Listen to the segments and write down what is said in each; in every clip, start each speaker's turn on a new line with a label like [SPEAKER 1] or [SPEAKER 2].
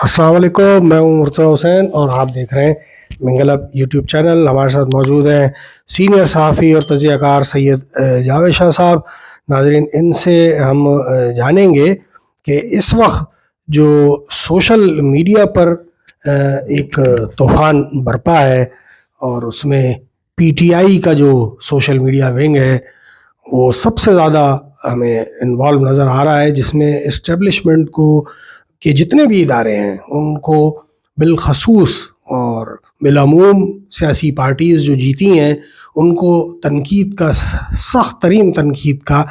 [SPEAKER 1] السلام علیکم، میں ہوں مرتضی حسین اور آپ دیکھ رہے ہیں منگل اب یوٹیوب چینل۔ ہمارے ساتھ موجود ہیں سینئر صحافی اور تجزیہ کار سید جاوید شاہ صاحب۔ ناظرین، ان سے ہم جانیں گے کہ اس وقت جو سوشل میڈیا پر ایک طوفان برپا ہے اور اس میں پی ٹی آئی کا جو سوشل میڈیا ونگ ہے وہ سب سے زیادہ ہمیں انوالو نظر آ رہا ہے، جس میں اسٹیبلشمنٹ کو کہ جتنے بھی ادارے ہیں ان کو بالخصوص اور بالعموم سیاسی پارٹیز جو جیتی ہیں ان کو تنقید کا، سخت ترین تنقید کا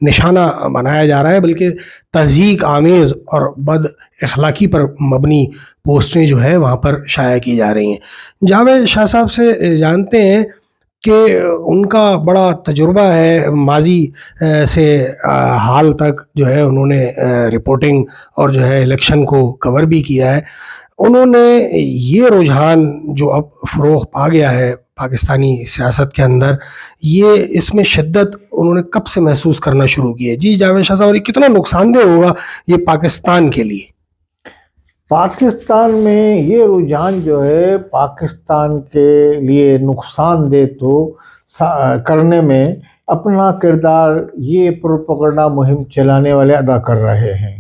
[SPEAKER 1] نشانہ بنایا جا رہا ہے، بلکہ تضحیک آمیز اور بد اخلاقی پر مبنی پوسٹیں جو ہے وہاں پر شائع کی جا رہی ہیں۔ جاوید شاہ صاحب سے جانتے ہیں کہ ان کا بڑا تجربہ ہے، ماضی سے حال تک جو ہے انہوں نے رپورٹنگ اور جو ہے الیکشن کو کور بھی کیا ہے۔ انہوں نے یہ رجحان جو اب فروغ پا گیا ہے پاکستانی سیاست کے اندر، یہ اس میں شدت انہوں نے کب سے محسوس کرنا شروع کی ہے؟ جی جاوید شاہ صاحب، اور یہ کتنا نقصان دہ ہوگا یہ پاکستان کے لیے؟
[SPEAKER 2] پاکستان میں یہ رجحان جو ہے پاکستان کے لیے نقصان دہ تو کرنے میں اپنا کردار یہ پروپیگنڈا مہم چلانے والے ادا کر رہے ہیں۔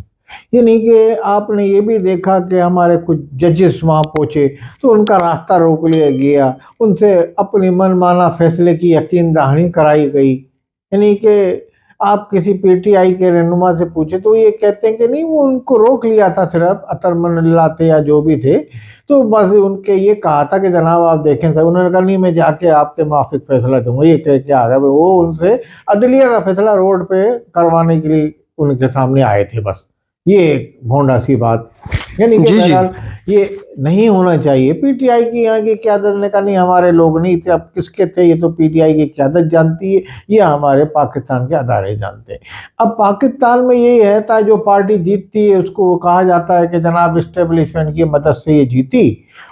[SPEAKER 2] یعنی کہ آپ نے یہ بھی دیکھا کہ ہمارے کچھ ججز وہاں پہنچے تو ان کا راستہ روک لیا گیا، ان سے اپنی من مانا فیصلے کی یقین دہانی کرائی گئی۔ یعنی کہ آپ کسی پی ٹی آئی کے رہنما سے پوچھے تو یہ کہتے ہیں کہ نہیں، وہ ان کو روک لیا تھا، صرف اطہر من اللہ تھے یا جو بھی تھے، تو بس ان کے یہ کہا تھا کہ جناب آپ دیکھیں سر، انہوں نے کہا نہیں میں جا کے آپ کے موافق فیصلہ دوں گا، یہ کہہ کے آ گئے۔ وہ ان سے عدلیہ کا فیصلہ روڈ پہ کروانے کے لیے ان کے سامنے آئے تھے، بس یہ ایک بھونڈا سی بات۔ یعنی کہ بہرحال یہ نہیں ہونا چاہیے۔ پی ٹی آئی کی یہاں کی قیادت نے کہا نہیں ہمارے لوگ نہیں تھے، اب کس کے تھے یہ تو پی ٹی آئی کی قیادت جانتی ہے، یہ ہمارے پاکستان کے ادارے جانتے ہیں۔ اب پاکستان میں یہی ہے تا جو پارٹی جیتتی ہے اس کو کہا جاتا ہے کہ جناب اسٹیبلشمنٹ کی مدد سے یہ جیتی،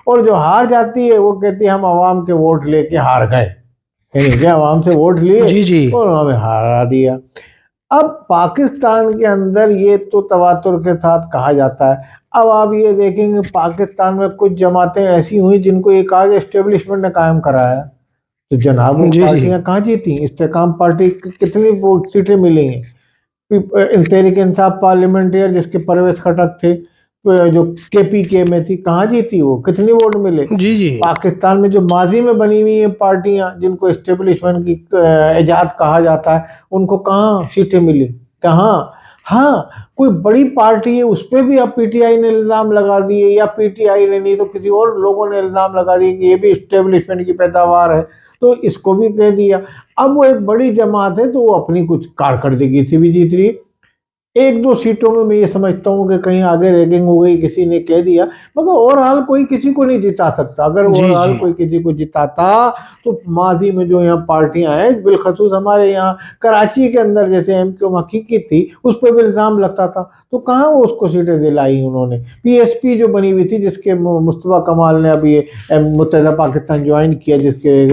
[SPEAKER 2] اور جو ہار جاتی ہے وہ کہتی ہے ہم عوام کے ووٹ لے کے ہار گئے، یعنی کہ عوام سے ووٹ لیے اور ہمیں ہارا دیا۔ اب پاکستان کے اندر یہ تو تواتر کے ساتھ کہا جاتا ہے۔ اب آپ یہ دیکھیں گے پاکستان میں کچھ جماعتیں ایسی ہوئی جن کو یہ کہا کہ اسٹیبلشمنٹ نے قائم کرایا، تو جناب وہ پارٹیاں کہاں جیتی؟ استحکام پارٹی کتنی سیٹیں ملی ہیں؟ تحریک انصاف پارلیمنٹری جس کے پرویز خٹک تھے جو کے پی کے میں تھی، کہاں جیتی؟ وہ کتنی ووٹ ملے؟ پاکستان میں جو ماضی میں بنی ہوئی ہیں پارٹیاں جن کو اسٹیبلشمنٹ کی ایجاد کہا جاتا ہے، ان کو کہاں سیٹیں ملی؟ کہاں؟ ہاں کوئی بڑی پارٹی ہے اس پہ بھی اب پی ٹی آئی نے الزام لگا دیے، یا پی ٹی آئی نے نہیں تو کسی اور لوگوں نے الزام لگا دیے کہ یہ بھی اسٹیبلشمنٹ کی پیداوار ہے، تو اس کو بھی کہہ دیا۔ اب وہ ایک بڑی جماعت ہے تو وہ اپنی کچھ کارکردگی سے بھی جیت رہی ہے۔ ایک دو سیٹوں میں یہ سمجھتا ہوں کہ کہیں آگے ریگنگ ہو گئی، کسی نے کہہ دیا، مگر اوورآل کوئی کسی کو نہیں جتا سکتا۔ اگر اوورآل کوئی کسی کو جتاتا تو ماضی میں جو یہاں پارٹیاں ہیں، بالخصوص ہمارے یہاں کراچی کے اندر جیسے ایم کیو حقیقی تھی، اس پہ بھی الزام لگتا تھا، تو کہاں وہ اس کو سیٹیں دلائی انہوں نے؟ پی ایس پی جو بنی ہوئی تھی جس کے مصطفیٰ کمال نے ابھی متحدہ پاکستان جوائن کیا، جس کے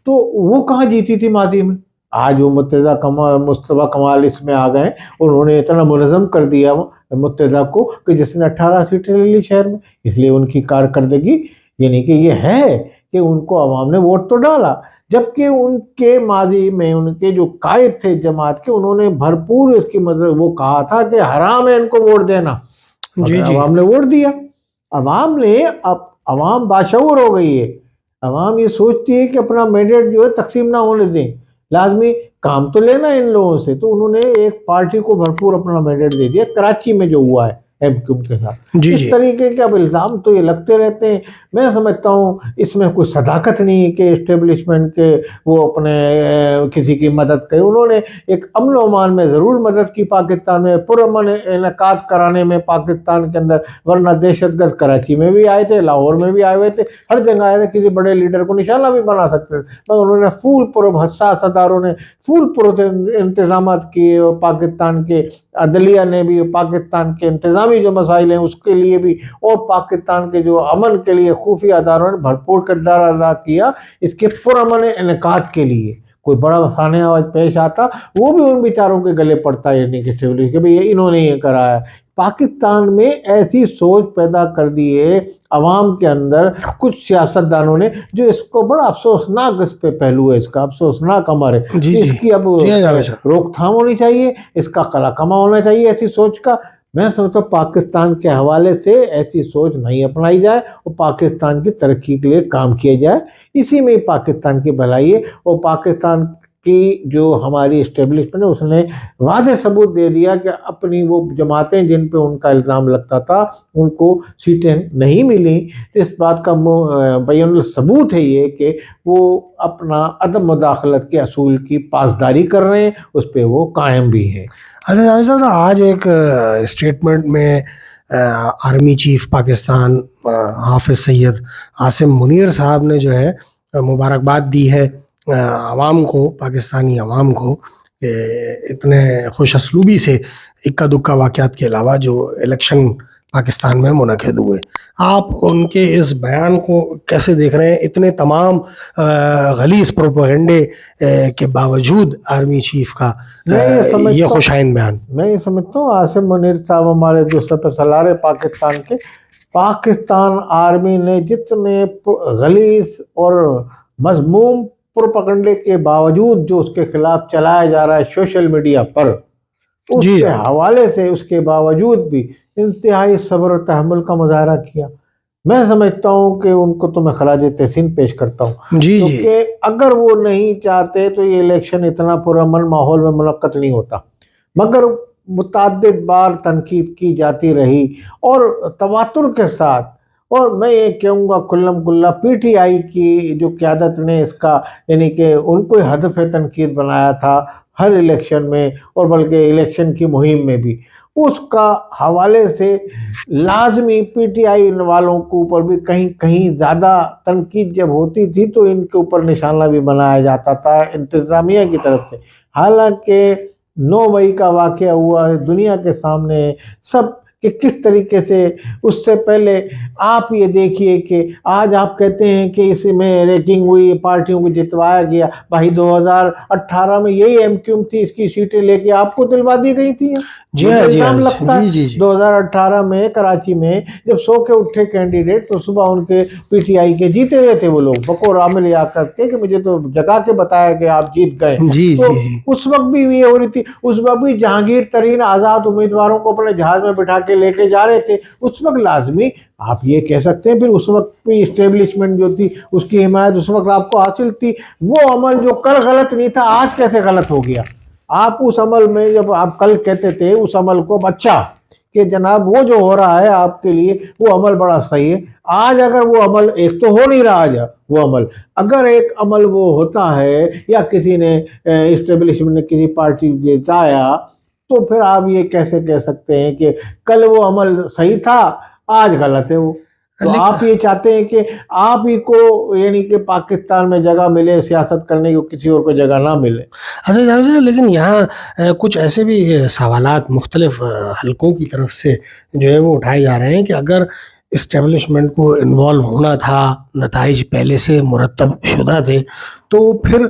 [SPEAKER 2] تو وہ کہاں جیتی تھی ماضی میں؟ آج وہ مصطفیٰ کمال اس میں آ گئے، انہوں نے اتنا منظم کر دیا متحدہ کو کہ جس نے 18 سیٹیں لے لی شہر میں، اس لیے ان کی کارکردگی یعنی کہ یہ ہے کہ ان کو عوام نے ووٹ تو ڈالا، جبکہ ان کے ماضی میں ان کے جو قائد تھے جماعت کے، انہوں نے بھرپور اس کی مدد، وہ کہا تھا کہ حرام ہے ان کو ووٹ دینا، عوام نے ووٹ دیا۔ عوام نے اب عوام باشعور ہو گئی ہے، عوام یہ سوچتی ہے کہ اپنا مینڈیٹ جو ہے تقسیم نہ ہونے دیں، لازمی کام تو لینا ان لوگوں سے، تو انہوں نے ایک پارٹی کو بھرپور اپنا مینڈیٹ دے دیا۔ کراچی میں جو ہوا ہے ایم کیو کے ساتھ اس طریقے کے اب الزام تو یہ لگتے رہتے ہیں۔ میں سمجھتا ہوں اس میں کوئی صداقت نہیں ہے کہ اسٹیبلشمنٹ کے وہ اپنے کسی کی مدد کرے۔ انہوں نے ایک امن و امان میں ضرور مدد کی، پاکستان میں پرامن انعقاد کرانے میں پاکستان کے اندر، ورنہ دہشت گرد کراچی میں بھی آئے تھے، لاہور میں بھی آئے ہوئے تھے، ہر جگہ آئے تھے، کسی بڑے لیڈر کو نشانہ بھی بنا سکتے تھے، مگر انہوں نے فول پروف، حساس اداروں نے فول پروف انتظامات کیے، اور پاکستان کے عدلیہ نے بھی، پاکستان کے انتظامی جو مسائل ہیں اس کے لیے بھی، اور پاکستان کے جو امن کے لیے خفیہ اداروں نے بھرپور کردار ادا کیا اس کے پرامن انعقاد کے لیے۔ کوئی بڑا سانحہ پیش آتا وہ بھی ان بیچاروں کے گلے پڑتا ہے، یعنی کہ بھئی انہوں نے یہ کرایا۔ پاکستان میں ایسی سوچ پیدا کر دی ہے عوام کے اندر کچھ سیاستدانوں نے، جو اس کو بڑا افسوسناک اس پہ پہلو ہے، اس کا افسوسناک امر ہے
[SPEAKER 1] جی
[SPEAKER 2] کہ
[SPEAKER 1] جی
[SPEAKER 2] اس کی اب
[SPEAKER 1] جی جاوید صاحب،
[SPEAKER 2] روک تھام ہونی چاہیے، اس کا قلع کما ہونا چاہیے ایسی سوچ کا۔ میں سمجھتا ہوں پاکستان کے حوالے سے ایسی سوچ نہیں اپنائی جائے اور پاکستان کی ترقی کے لیے کام کیا جائے، اسی میں پاکستان کی بھلائی ہے۔ اور پاکستان کی جو ہماری اسٹیبلشمنٹ ہے اس نے واضح ثبوت دے دیا کہ اپنی وہ جماعتیں جن پہ ان کا الزام لگتا تھا ان کو سیٹیں نہیں ملی، اس بات کا بیان الثبوت ہے یہ کہ وہ اپنا عدم مداخلت کے اصول کی پاسداری کر رہے ہیں، اس پہ وہ قائم بھی ہیں۔
[SPEAKER 1] اچھا جاوید صاحب، آج ایک اسٹیٹمنٹ میں آرمی چیف پاکستان حافظ سید عاصم منیر صاحب نے جو ہے مبارکباد دی ہے عوام کو، پاکستانی عوام کو، کہ اتنے خوش اسلوبی سے اکا دکا واقعات کے علاوہ جو الیکشن پاکستان میں منعقد ہوئے، آپ ان کے اس بیان کو کیسے دیکھ رہے ہیں؟ اتنے تمام غلیظ پروپیگنڈے کے باوجود آرمی چیف کا یہ خوشائند بیان۔
[SPEAKER 2] میں یہ سمجھتا ہوں عاصم منیر صاحب ہمارے جو سپہ سالار پاکستان کے، پاکستان آرمی نے جتنے غلیظ اور مذموم پروپیگنڈے کے باوجود جو اس کے خلاف چلایا جا رہا ہے سوشل میڈیا پر، اس کے حوالے سے اس کے باوجود بھی انتہائی صبر و تحمل کا مظاہرہ کیا۔ میں سمجھتا ہوں کہ ان کو تو میں خراج تحسین پیش کرتا ہوں، کیونکہ اگر وہ نہیں چاہتے تو یہ الیکشن اتنا پرامن ماحول میں منعقد نہیں ہوتا، مگر متعدد بار تنقید کی جاتی رہی اور تواتر کے ساتھ۔ اور میں یہ کہوں گا کلم کلہ پی ٹی آئی کی جو قیادت نے اس کا یعنی کہ ان کو ہدف تنقید بنایا تھا ہر الیکشن میں، اور بلکہ الیکشن کی مہم میں بھی، اس کا حوالے سے لازمی پی ٹی آئی والوں کے اوپر بھی کہیں کہیں زیادہ تنقید جب ہوتی تھی تو ان کے اوپر نشانہ بھی بنایا جاتا تھا انتظامیہ کی طرف سے۔ حالانکہ 9 مئی کا واقعہ ہوا ہے، دنیا کے سامنے سب کہ کس طریقے سے اس سے پہلے آپ یہ دیکھیے کہ آج آپ کہتے ہیں کہ اس میں ریکنگ ہوئی، پارٹیوں کو جتوایا گیا، بھائی 2018 میں یہی ایم کیو تھی، اس کی سیٹیں لے کے آپ کو دلوا دی گئی تھی۔ الزام لگتا ہے 2018 میں کراچی میں جب سو کے اٹھے کینڈیڈیٹ تو صبح ان کے پی ٹی آئی کے جیتے ہوئے تھے وہ لوگ بقور عامل لیاقت کے، کہ مجھے تو جگہ کے بتایا کہ آپ جیت گئے۔ تو اس وقت بھی یہ ہو رہی تھی، اس وقت بھی جہانگیر ترین آزاد امیدواروں کو اپنے جہاز میں بٹھا کے لے کے جا رہے تھے۔ اس وقت لازمی آپ یہ کہہ سکتے ہیں، پھر اس وقت بھی اسٹیبلشمنٹ جو تھی اس کی حمایت اس وقت آپ کو حاصل تھی۔ وہ عمل جو کل غلط نہیں تھا آج کیسے غلط ہو گیا؟ آپ اس عمل میں جب آپ کل کہتے تھے اس عمل کو اچھا کہ جناب وہ جو ہو رہا ہے آپ کے لیے وہ عمل بڑا صحیح ہے، آج اگر وہ عمل ایک تو ہو نہیں رہا ہے، وہ عمل اگر ایک عمل وہ ہوتا ہے یا کسی نے اسٹیبلشمنٹ نے کسی پارٹی جتایا تو پھر آپ یہ کیسے کہہ سکتے ہیں کہ کل وہ عمل صحیح تھا آج غلط ہے وہ؟ تو آپ یہ چاہتے ہیں کہ آپ ہی کو یعنی کہ پاکستان میں جگہ ملے سیاست کرنے کو، کسی اور کو جگہ نہ ملے۔
[SPEAKER 1] اچھا جاوید صاحب، لیکن یہاں کچھ ایسے بھی سوالات مختلف حلقوں کی طرف سے جو ہے وہ اٹھائے جا رہے ہیں کہ اگر اسٹیبلشمنٹ کو انوالو ہونا تھا، نتائج پہلے سے مرتب شدہ تھے، تو پھر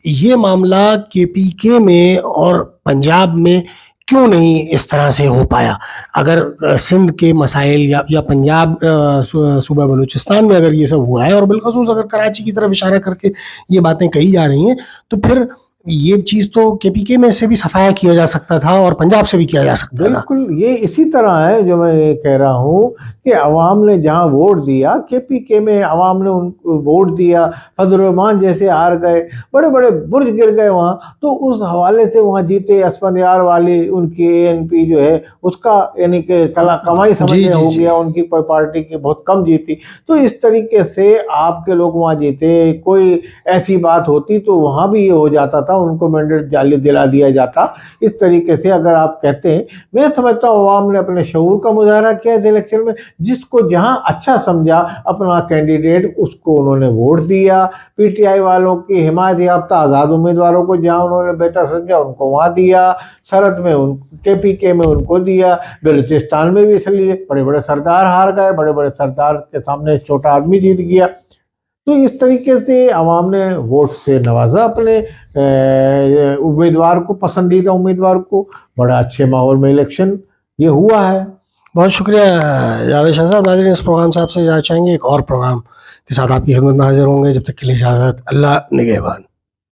[SPEAKER 1] یہ معاملہ کے پی کے میں اور پنجاب میں کیوں نہیں اس طرح سے ہو پایا؟ اگر سندھ کے مسائل یا پنجاب صوبہ بلوچستان میں اگر یہ سب ہوا ہے، اور بالخصوص اگر کراچی کی طرف اشارہ کر کے یہ باتیں کہی جا رہی ہیں، تو پھر یہ چیز تو کے پی کے میں سے بھی صفایا کیا جا سکتا تھا اور پنجاب سے بھی کیا جا سکتا تھا۔
[SPEAKER 2] بالکل یہ اسی طرح ہے جو میں یہ کہہ رہا ہوں کہ عوام نے جہاں ووٹ دیا، کے پی کے میں عوام نے ان کو ووٹ دیا، فضل الرحمان جیسے ہار گئے، بڑے بڑے برج گر گئے وہاں، تو اس حوالے سے وہاں جیتے اسفندیار والی ان کی اے این پی جو ہے اس کا یعنی کہ کمائی سمجھنے ہو گیا، ان کی کوئی پارٹی کی بہت کم جیتی۔ تو اس طریقے سے آپ کے لوگ وہاں جیتے، کوئی ایسی بات ہوتی تو وہاں بھی یہ ہو جاتا تھا، ان کو مینڈیٹ دلا دیا جاتا۔ اس طریقے سے اگر آپ کہتے ہیں، میں سمجھتا ہوں عوام نے اپنے شعور کا مظاہرہ کیا اس الیکشن میں، جس کو جہاں اچھا سمجھا اپنا کینڈیڈیٹ اس کو انہوں نے ووٹ دیا۔ پی ٹی آئی والوں کی حمایت یافتہ آزاد امیدواروں کو جہاں انہوں نے بہتر سمجھا ان کو وہاں دیا، سرحد میں کے پی کے میں ان کو دیا، بلوچستان میں بھی اس لیے بڑے بڑے سردار ہار گئے، بڑے بڑے سردار کے سامنے چھوٹا آدمی جیت گیا۔ تو اس طریقے سے عوام نے ووٹ سے نوازا اپنے امیدوار کو، پسندیدہ امیدوار کو، بڑا اچھے ماحول میں الیکشن یہ ہوا ہے۔
[SPEAKER 1] بہت شکریہ جاوید شاہ صاحب. ناظرین اس پروگرام سے آپ سے اجازت چاہیں گے. ایک اور پروگرام کے ساتھ آپ کی خدمت میں حاضر ہوں گے. جب تک کے لیے اجازت. اللہ نگہبان.